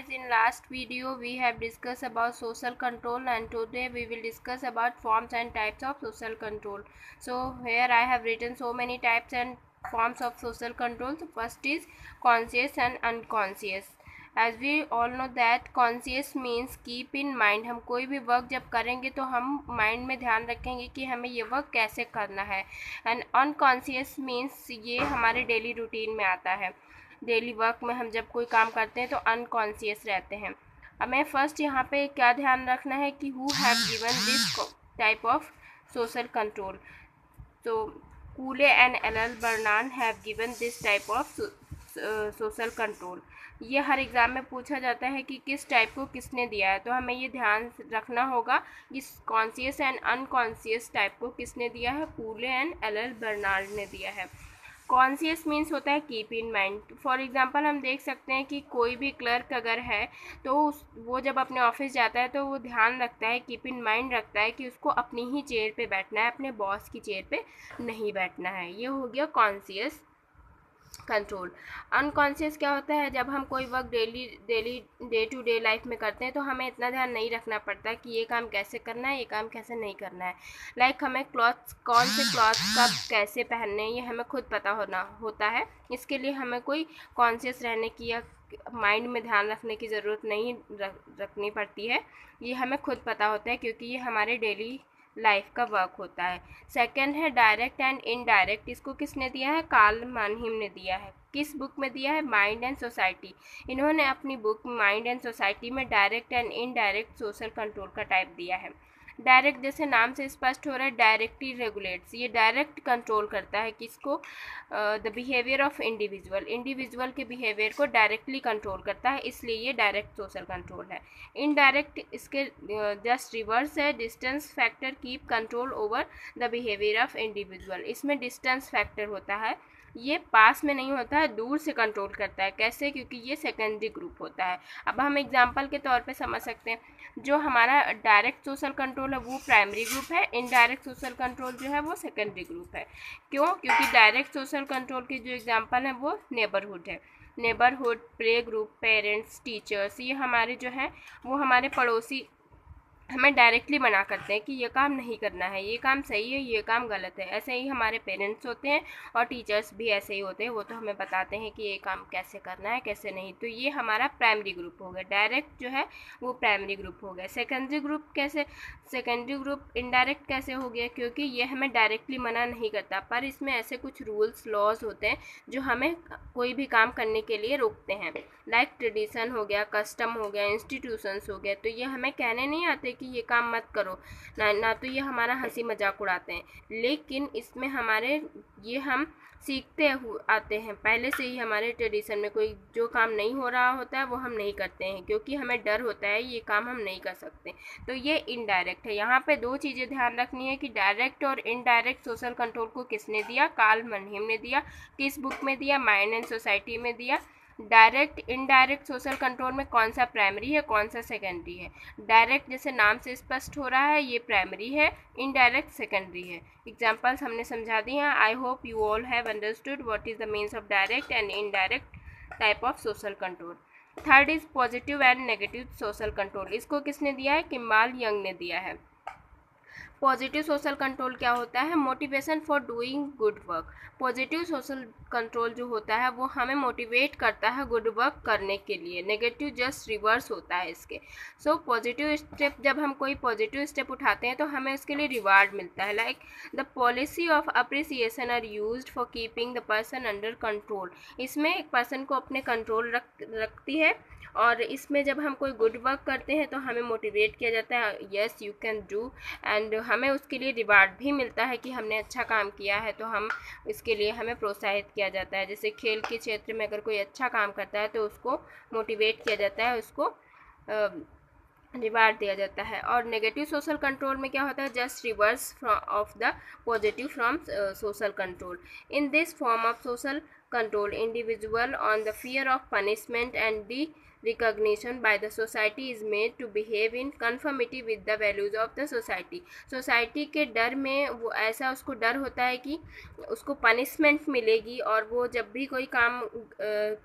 guys, in last video we have discussed about social control, and today we will discuss about forms and types of social control. So here I have written so many types and forms of social control. So first is conscious and unconscious. As we all know that conscious means keep in mind. हम कोई भी work जब करेंगे तो हम mind में ध्यान रखेंगे कि हमें ये वर्क कैसे करना है. एंड अनकॉन्शियस मीन्स ये हमारे डेली रूटीन में आता है. डेली वर्क में हम जब कोई काम करते हैं तो अनकॉन्शियस रहते हैं. हमें फर्स्ट यहाँ पे क्या ध्यान रखना है कि who have given this type of social control. तो Cooley and L Bernard have given this type of social control. ये हर एग्ज़ाम में पूछा जाता है कि किस टाइप को किसने दिया है, तो हमें ये ध्यान रखना होगा कि कॉन्शियस एंड अनकॉन्शियस टाइप को किसने दिया है. कूले एंड एल बर्नार्ड ने दिया है. कॉन्शियस मीन्स होता है keep in mind. For example हम देख सकते हैं कि कोई भी क्लर्क अगर है तो वो जब अपने ऑफिस जाता है तो वो ध्यान रखता है, कीप इन माइंड रखता है कि उसको अपनी ही चेयर पे बैठना है, अपने बॉस की चेयर पे नहीं बैठना है. ये हो गया कॉन्शियस कंट्रोल. अनकॉन्शियस क्या होता है, जब हम कोई work daily day to day life में करते हैं तो हमें इतना ध्यान नहीं रखना पड़ता कि ये काम कैसे करना है, ये काम कैसे नहीं करना है. लाइक हमें क्लॉथ्स कौन से क्लॉथ कब कैसे पहनने हैं ये हमें खुद पता होता है. इसके लिए हमें कोई कॉन्शियस रहने की या माइंड में ध्यान रखने की ज़रूरत नहीं रखनी पड़ती है. ये हमें खुद पता होता है क्योंकि ये हमारे डेली लाइफ का वर्क होता है. सेकंड है डायरेक्ट एंड इनडायरेक्ट. इसको किसने दिया है, कार्ल मानहिम ने दिया है. किस बुक में दिया है, माइंड एंड सोसाइटी. इन्होंने अपनी बुक माइंड एंड सोसाइटी में direct and indirect social control का टाइप दिया है. डायरेक्ट जैसे नाम से स्पष्ट हो रहा है, डायरेक्टली रेगुलेट्स. ये डायरेक्ट कंट्रोल करता है किसको, the behaviour of individual. Individual के बिहेवियर को डायरेक्टली कंट्रोल करता है, इसलिए ये डायरेक्ट सोशल कंट्रोल है. इनडायरेक्ट इसके जस्ट रिवर्स है, distance factor keep control over the behaviour of individual. इसमें डिस्टेंस फैक्टर होता है, ये पास में नहीं होता है, दूर से कंट्रोल करता है. कैसे, क्योंकि ये सेकेंडरी ग्रुप होता है. अब हम एग्जांपल के तौर पे समझ सकते हैं, जो हमारा डायरेक्ट सोशल कंट्रोल है वो प्राइमरी ग्रुप है, इनडायरेक्ट सोशल कंट्रोल जो है वो सेकेंडरी ग्रुप है. क्यों, क्योंकि डायरेक्ट सोशल कंट्रोल के जो एग्जांपल है वो नेबरहुड है. Neighbourhood, play group, parents, teachers, ये हमारे जो है वो हमारे पड़ोसी हमें डायरेक्टली मना करते हैं कि ये काम नहीं करना है, ये काम सही है, ये काम गलत है. ऐसे ही हमारे पेरेंट्स होते हैं और टीचर्स भी ऐसे ही होते हैं, वो तो हमें बताते हैं कि ये काम कैसे करना है कैसे नहीं. तो ये हमारा प्राइमरी ग्रुप हो गया. डायरेक्ट जो है वो प्राइमरी ग्रुप हो गया. सेकेंडरी ग्रुप कैसे, सेकेंडरी ग्रुप इनडायरेक्ट कैसे हो गया, क्योंकि ये हमें डायरेक्टली मना नहीं करता, पर इसमें ऐसे कुछ रूल्स लॉज होते हैं जो हमें कोई भी काम करने के लिए रोकते हैं. लाइक ट्रेडिशन हो गया, कस्टम हो गया, इंस्टीट्यूशंस हो गया. तो ये हमें कहने नहीं आते कि ये काम मत करो ना तो ये हमारा हंसी मजाक उड़ाते हैं, लेकिन इसमें हमारे ये हम सीखते आते हैं. पहले से ही हमारे ट्रेडिशन में कोई जो काम नहीं हो रहा होता है वो हम नहीं करते हैं, क्योंकि हमें डर होता है ये काम हम नहीं कर सकते. तो ये इनडायरेक्ट है. यहाँ पे दो चीज़ें ध्यान रखनी है कि डायरेक्ट और इनडायरेक्ट सोशल कंट्रोल को किसने दिया, कार्ल मानहिम ने दिया. किस बुक में दिया, माइंड एंड सोसाइटी में दिया. डायरेक्ट इनडायरेक्ट सोशल कंट्रोल में कौन सा प्राइमरी है, कौन सा सेकेंडरी है. डायरेक्ट जैसे नाम से स्पष्ट हो रहा है ये प्राइमरी है, इनडायरेक्ट सेकेंडरी है. एग्जांपल्स हमने समझा दिए हैं. I hope you all have understood what is the means of direct and indirect type of social control. Third is positive and negative social control. इसको किसने दिया है, किम्बाल यंग ने दिया है. पॉजिटिव सोशल कंट्रोल क्या होता है, motivation for doing good work. Positive social control जो होता है वो हमें मोटिवेट करता है गुड वर्क करने के लिए. नेगेटिव जस्ट रिवर्स होता है इसके. सो पॉजिटिव स्टेप, जब हम कोई पॉजिटिव स्टेप उठाते हैं तो हमें उसके लिए रिवार्ड मिलता है. Like the policy of appreciation are used for keeping the person under control. इसमें एक पर्सन को अपने कंट्रोल रखती है, और इसमें जब हम कोई गुड वर्क करते हैं तो हमें मोटिवेट किया जाता है, yes you can do, and हमें उसके लिए रिवार्ड भी मिलता है कि हमने अच्छा काम किया है, तो हम इसके लिए हमें प्रोत्साहित किया जाता है. जैसे खेल के क्षेत्र में अगर कोई अच्छा काम करता है तो उसको मोटिवेट किया जाता है, उसको रिवार्ड दिया जाता है. और नेगेटिव सोशल कंट्रोल में क्या होता है, just reverse of the positive from social control. In this form of social control individual on the fear of punishment and the recognition by the society is made to behave in conformity with the values of the society। Society के डर में वो ऐसा उसको डर होता है कि उसको पनिशमेंट मिलेगी, और वो जब भी कोई काम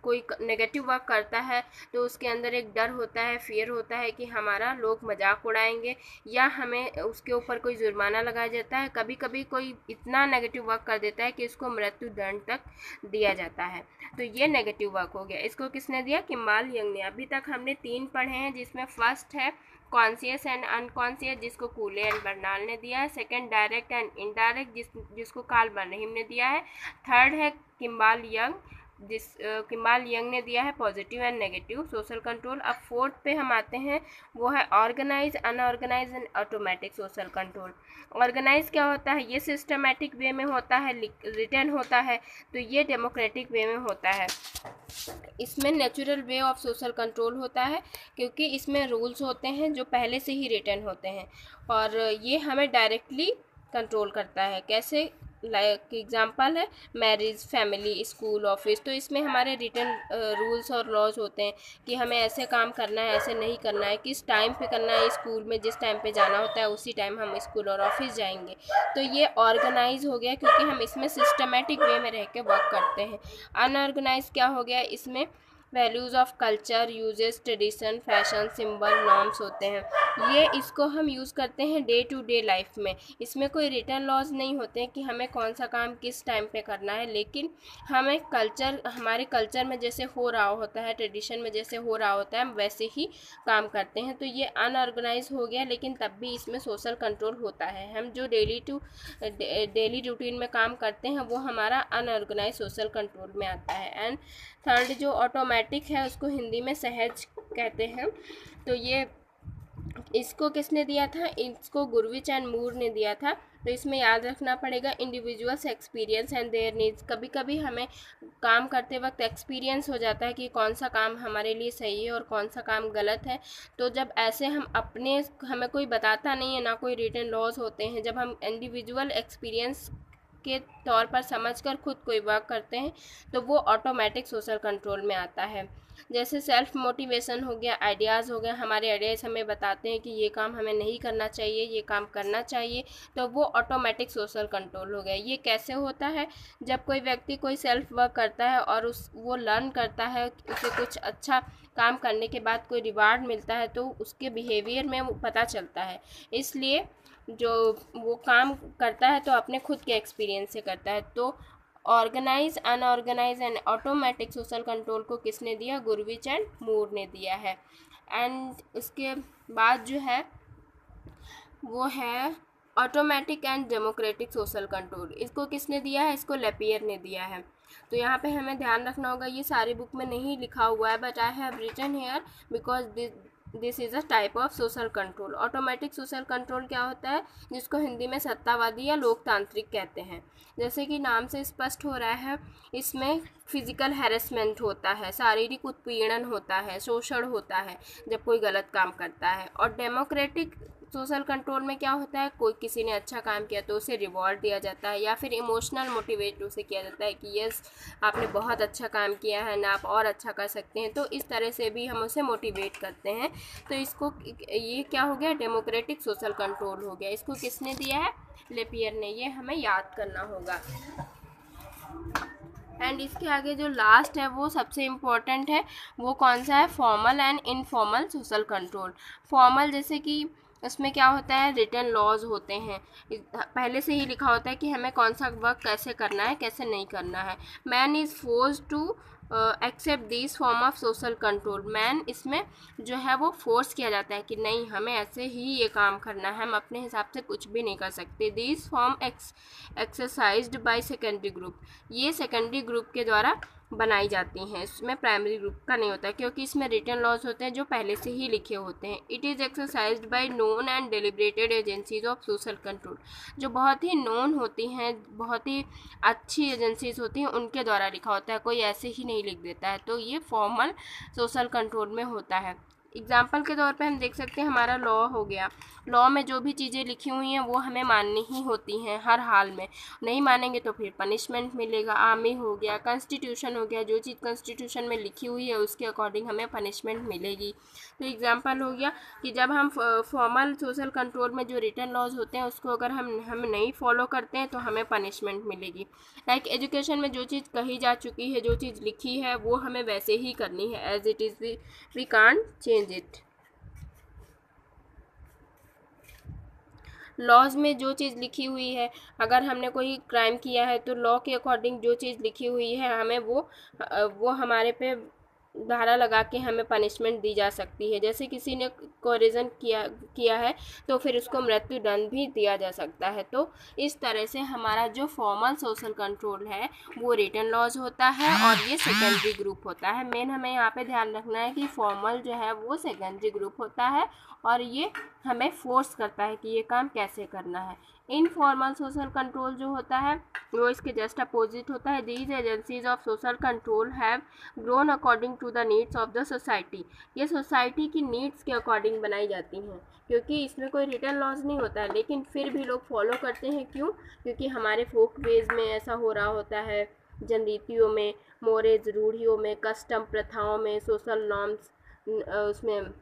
कोई नेगेटिव वर्क करता है तो उसके अंदर एक डर होता है, फियर होता है कि हमारा लोग मजाक उड़ाएंगे या हमें उसके ऊपर कोई जुर्माना लगाया जाता है। कभी कभी कोई इतना नेगेटिव वर्क कर देता है कि उसको मृत्यु दंड तक दिया जाता है। तो ये नेगेटिव वर्क हो गया। इसको किसने दिया? किम्बाल यंग ने। अभी तक हमने 3 पढ़े हैं, जिसमें फर्स्ट है कॉन्शियस एंड अनकॉन्शियस, जिसको कूले एंड बर्नाल ने दिया है। सेकंड डायरेक्ट एंड इनडायरेक्ट, जिसको कार्ल बर्नहीम ने दिया है। थर्ड है किम्बाल यंग, किम्बाल यंग ने दिया है positive and negative social control. अब फोर्थ पे हम आते हैं, वो है organise, unorganise and automatic social control. Organise क्या होता है? ये सिस्टमेटिक वे में होता है, रिटर्न होता है। तो ये डेमोक्रेटिक वे में होता है। इसमें natural way of social control होता है, क्योंकि इसमें रूल्स होते हैं जो पहले से ही रिटर्न होते हैं, और ये हमें डायरेक्टली कंट्रोल करता है। कैसे? लाइक एग्जांपल है मैरिज, फैमिली, स्कूल, ऑफिस। तो इसमें हमारे रिटर्न रूल्स और लॉज होते हैं कि हमें ऐसे काम करना है, ऐसे नहीं करना है, किस टाइम पे करना है। स्कूल में जिस टाइम पे जाना होता है उसी टाइम हम स्कूल और ऑफिस जाएंगे। तो ये ऑर्गेनाइज हो गया, क्योंकि हम इसमें सिस्टमेटिक वे में रह के वर्क करते हैं। अनऑर्गेनाइज क्या हो गया? इसमें values of culture, uses, tradition, fashion, symbol, norms होते हैं। ये इसको हम यूज़ करते हैं डे टू डे लाइफ में। इसमें कोई रिटर्न लॉज नहीं होते हैं कि हमें कौन सा काम किस टाइम पे करना है, लेकिन हमें कल्चर, हमारे कल्चर में जैसे हो रहा होता है, ट्रेडिशन में जैसे हो रहा होता है, हम वैसे ही काम करते हैं। तो ये अनऑर्गेनाइज हो गया, लेकिन तब भी इसमें सोशल कंट्रोल होता है। हम जो डेली रूटीन में काम करते हैं वो हमारा अनऑर्गेनाइज सोशल कंट्रोल में आता है। एंड थर्ड जो ऑटोमेटिक है, उसको हिंदी में सहज कहते हैं। तो ये इसको किसने दिया था? इसको गुरविच एंड मूर ने दिया था। तो इसमें याद रखना पड़ेगा individuals experience and there needs. कभी कभी हमें काम करते वक्त एक्सपीरियंस हो जाता है कि कौन सा काम हमारे लिए सही है और कौन सा काम गलत है। तो जब ऐसे हमें कोई बताता नहीं है, ना कोई रिटन लॉज होते हैं, जब हम इंडिविजुअल एक्सपीरियंस के तौर पर समझकर खुद कोई वर्क करते हैं तो वो ऑटोमेटिक सोशल कंट्रोल में आता है। जैसे सेल्फ मोटिवेशन हो गया, आइडियाज़ हो गया, हमारे आइडियाज़ हमें बताते हैं कि ये काम हमें नहीं करना चाहिए, ये काम करना चाहिए, तो वो ऑटोमेटिक सोशल कंट्रोल हो गया। ये कैसे होता है? जब कोई व्यक्ति कोई सेल्फ वर्क करता है और वो लर्न करता है, उसे कुछ अच्छा काम करने के बाद कोई रिवार्ड मिलता है, तो उसके बिहेवियर में वो पता चलता है। इसलिए जो वो काम करता है तो अपने खुद के एक्सपीरियंस से करता है। तो organise, unorganise and automatic social control को किसने दिया? गुरविच एंड मूर ने दिया है। एंड उसके बाद जो है वो है automatic and democratic social control. इसको किसने दिया है? इसको लेपियर ने दिया है। तो यहाँ पे हमें ध्यान रखना होगा, ये सारी बुक में नहीं लिखा हुआ है, but I have written here because this is a type of social control. Automatic social control क्या होता है? जिसको हिंदी में सत्तावादी या लोकतांत्रिक कहते हैं। जैसे कि नाम से स्पष्ट हो रहा है, इसमें फिजिकल हैरेसमेंट होता है, शारीरिक उत्पीड़न होता है, शोषण होता है जब कोई गलत काम करता है। और डेमोक्रेटिक सोशल कंट्रोल में क्या होता है? कोई किसी ने अच्छा काम किया तो उसे रिवॉर्ड दिया जाता है, या फिर इमोशनल मोटिवेट उसे किया जाता है कि यस आपने बहुत अच्छा काम किया है ना, आप और अच्छा कर सकते हैं। तो इस तरह से भी हम उसे मोटिवेट करते हैं। तो इसको, ये क्या हो गया? डेमोक्रेटिक सोशल कंट्रोल हो गया। इसको किसने दिया है? लेपियर ने। ये हमें याद करना होगा। एंड इसके आगे जो लास्ट है वो सबसे इम्पोर्टेंट है। वो कौन सा है? Formal and informal social control. Formal जैसे कि उसमें क्या होता है? रिटन लॉज होते हैं, पहले से ही लिखा होता है कि हमें कौन सा वर्क कैसे करना है, कैसे नहीं करना है। Man is force to accept this form of social control. Man, इसमें जो है वो फोर्स किया जाता है कि नहीं, हमें ऐसे ही ये काम करना है, हम अपने हिसाब से कुछ भी नहीं कर सकते। This form exercised by secondary group. ये सेकेंडरी ग्रुप के द्वारा बनाई जाती हैं, इसमें प्राइमरी ग्रुप का नहीं होता, क्योंकि इसमें रिटन लॉज होते हैं जो पहले से ही लिखे होते हैं। It is exercised by known and deliberated agencies of social control. जो बहुत ही नोन होती हैं, बहुत ही अच्छी एजेंसीज होती हैं, उनके द्वारा लिखा होता है, कोई ऐसे ही नहीं लिख देता है। तो ये फॉर्मल सोशल कंट्रोल में होता है। एग्जाम्पल के तौर पे हम देख सकते हैं हमारा लॉ हो गया। लॉ में जो भी चीज़ें लिखी हुई हैं वो हमें माननी ही होती हैं हर हाल में, नहीं मानेंगे तो फिर पनिशमेंट मिलेगा। आर्मी हो गया, कॉन्स्टिट्यूशन हो गया, जो चीज़ कॉन्स्टिट्यूशन में लिखी हुई है उसके अकॉर्डिंग हमें पनिशमेंट मिलेगी। तो एग्जाम्पल हो गया कि जब हम फॉर्मल सोशल कंट्रोल में जो रिटन लॉज होते हैं उसको अगर हम नहीं फॉलो करते हैं तो हमें पनिशमेंट मिलेगी। लाइक एजुकेशन में जो चीज़ कही जा चुकी है, जो चीज़ लिखी है वो हमें वैसे ही करनी है, as it is we can't change it. Laws में जो चीज़ लिखी हुई है, अगर हमने कोई क्राइम किया है तो लॉ के अकॉर्डिंग जो चीज़ लिखी हुई है हमें वो हमारे पे धारा लगा के हमें पनिशमेंट दी जा सकती है। जैसे किसी ने कोरिजन किया है तो फिर उसको मृत्यु दंड भी दिया जा सकता है। तो इस तरह से हमारा जो फॉर्मल सोशल कंट्रोल है वो रिटन लॉज होता है और ये सेकेंडरी ग्रुप होता है। मेन हमें यहाँ पे ध्यान रखना है कि फॉर्मल जो है वो सेकेंडरी ग्रुप होता है और ये हमें फोर्स करता है कि ये काम कैसे करना है। इनफॉर्मल सोशल कंट्रोल जो होता है वो इसके जस्ट अपोजिट होता है। These agencies of social control have grown according to the needs of the society. ये सोसाइटी की नीड्स के अकॉर्डिंग बनाई जाती हैं, क्योंकि इसमें कोई रिटन लॉज नहीं होता है, लेकिन फिर भी लोग फॉलो करते हैं। क्यों? क्योंकि हमारे फोक वेज में ऐसा हो रहा होता है, जनरीतियों में, मोरेज रूढ़ियों में, कस्टम प्रथाओं में, सोशल नॉर्म्स उसमें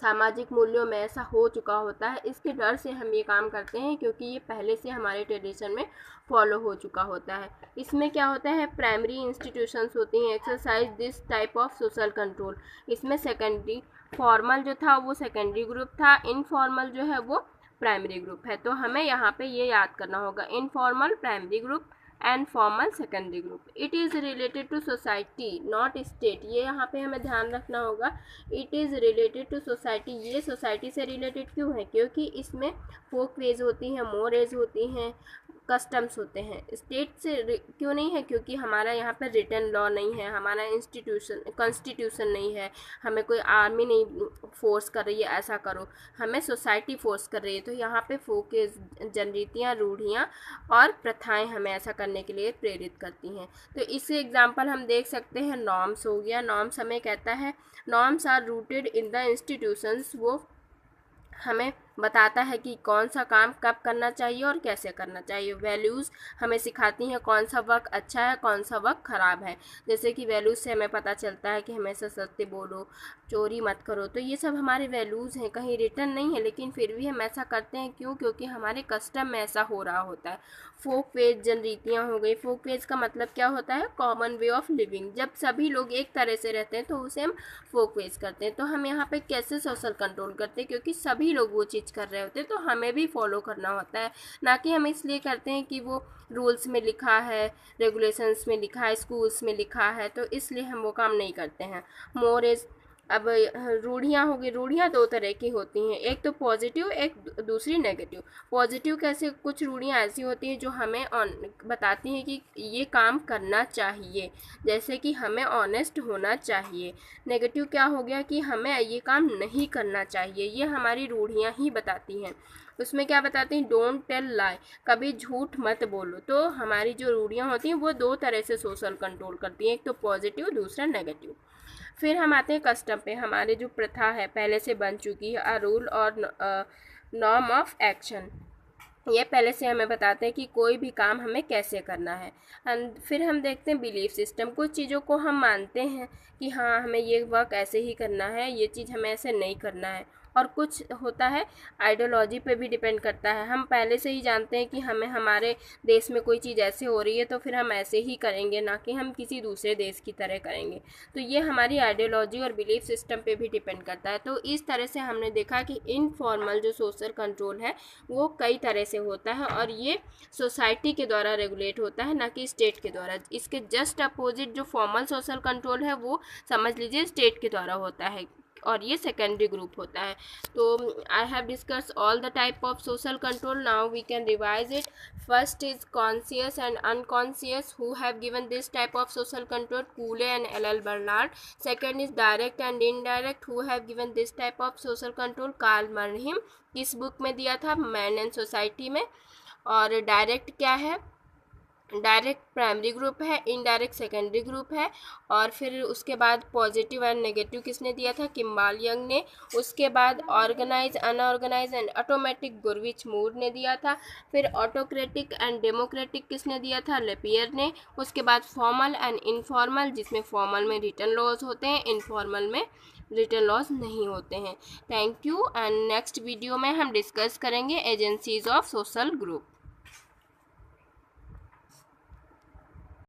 सामाजिक मूल्यों में ऐसा हो चुका होता है। इसके डर से हम ये काम करते हैं क्योंकि ये पहले से हमारे ट्रेडिशन में फॉलो हो चुका होता है। इसमें क्या होता है, प्राइमरी इंस्टीट्यूशंस होती हैं exercise this type of social control. इसमें सेकेंडरी, फॉर्मल जो था वो सेकेंडरी ग्रुप था, इनफॉर्मल जो है वो प्राइमरी ग्रुप है। तो हमें यहाँ पे ये याद करना होगा, informal primary group and formal secondary group. It is related to society not state. ये यहाँ पे हमें ध्यान रखना होगा, it is related to society. ये सोसाइटी से रिलेटेड क्यों है? क्योंकि इसमें फोक वेज होती हैं, मोरेज होती हैं, कस्टम्स होते हैं। स्टेट से क्यों नहीं है? क्योंकि हमारा यहाँ पर रिटन लॉ नहीं है, हमारा कॉन्स्टिट्यूशन नहीं है, हमें कोई आर्मी नहीं फोर्स कर रही है ऐसा करो, हमें सोसाइटी फोर्स कर रही है। तो यहाँ पे फोकेस जनरीतियाँ, रूढ़ियाँ और प्रथाएं हमें ऐसा करने के लिए प्रेरित करती हैं। तो इससे एग्जाम्पल हम देख सकते हैं, नॉर्म्स हो गया। नॉर्म्स हमें कहता है, norms are rooted in the institutions. वो हमें बताता है कि कौन सा काम कब करना चाहिए और कैसे करना चाहिए। वैल्यूज़ हमें सिखाती हैं कौन सा वक्त अच्छा है, कौन सा वक्त ख़राब है। जैसे कि वैल्यूज़ से हमें पता चलता है कि हमेशा सत्य बोलो, चोरी मत करो। तो ये सब हमारे वैल्यूज़ हैं, कहीं रिटर्न नहीं है, लेकिन फिर भी हम ऐसा करते हैं। क्यों? क्योंकि हमारे कस्टम में ऐसा हो रहा होता है। फोक वेज जनरीतियाँ हो गई। फोक वेज का मतलब क्या होता है? Common way of living. जब सभी लोग एक तरह से रहते हैं तो उसे हम फोक वेज करते हैं। तो हम यहाँ पे कैसे सोशल कंट्रोल करते हैं? क्योंकि सभी लोग वो चीज़ कर रहे होते हैं तो हमें भी फॉलो करना होता है। ना कि हम इसलिए करते हैं कि वो रूल्स में लिखा है, रेगुलेशंस में लिखा है, स्कूल्स में लिखा है, तो इसलिए हम वो काम नहीं करते हैं। मोर इज, अब रूढ़ियाँ होगी। रूढ़ियाँ दो तरह की होती हैं, एक तो पॉजिटिव, एक दूसरी नेगेटिव। पॉजिटिव कैसे? कुछ रूढ़ियाँ ऐसी होती हैं जो हमें बताती हैं कि ये काम करना चाहिए, जैसे कि हमें ऑनेस्ट होना चाहिए। नेगेटिव क्या हो गया कि हमें ये काम नहीं करना चाहिए, ये हमारी रूढ़ियाँ ही बताती हैं। उसमें क्या बताती हैं? डोंट टेल लाई, कभी झूठ मत बोलो। तो हमारी जो रूढ़ियाँ होती हैं वो दो तरह से सोशल कंट्रोल करती हैं, एक तो पॉजिटिव, दूसरा नेगेटिव। फिर हम आते हैं कस्टम पे। हमारे जो प्रथा है पहले से बन चुकी है, रूल और नॉर्म ऑफ एक्शन। ये पहले से हमें बताते हैं कि कोई भी काम हमें कैसे करना है। फिर हम देखते हैं बिलीफ सिस्टम। कुछ चीज़ों को हम मानते हैं कि हाँ हमें ये वर्क ऐसे ही करना है, ये चीज़ हमें ऐसे नहीं करना है। और कुछ होता है आइडियोलॉजी पे भी डिपेंड करता है। हम पहले से ही जानते हैं कि हमें हमारे देश में कोई चीज़ ऐसे हो रही है तो फिर हम ऐसे ही करेंगे, ना कि हम किसी दूसरे देश की तरह करेंगे। तो ये हमारी आइडियोलॉजी और बिलीफ सिस्टम पे भी डिपेंड करता है। तो इस तरह से हमने देखा कि इनफॉर्मल जो सोशल कंट्रोल है वो कई तरह से होता है और ये सोसाइटी के द्वारा रेगुलेट होता है, ना कि स्टेट के द्वारा। इसके जस्ट अपोजिट जो फॉर्मल सोशल कंट्रोल है वो समझ लीजिए स्टेट के द्वारा होता है और ये सेकेंडरी ग्रुप होता है। तो I have discuss all the type of social control, now we can revise it. First is conscious and unconscious, who have given this type of social control? Cooley and L Bernard. Second is direct and indirect, who have given this type of social control? Karl मरहिम। किस book में दिया था? Man and society में। और direct क्या है? Direct primary group है, इनडायरेक्ट सेकेंडरी ग्रुप है, और फिर उसके बाद पॉजिटिव एंड नेगेटिव किसने दिया था, किम्बाल यंग ने। उसके बाद ऑर्गेनाइज, अनऑर्गेनाइज एंड ऑटोमेटिक गुरविच मूर ने दिया था। फिर ऑटोक्रेटिक एंड डेमोक्रेटिक किसने दिया था, लेपियर ने। उसके बाद फॉर्मल एंड इनफॉर्मल, जिसमें फॉर्मल में रिटन लॉज होते हैं, इनफॉर्मल में रिटन लॉज नहीं होते हैं। Thank you, and next video में हम डिस्कस करेंगे एजेंसीज ऑफ सोशल ग्रुप।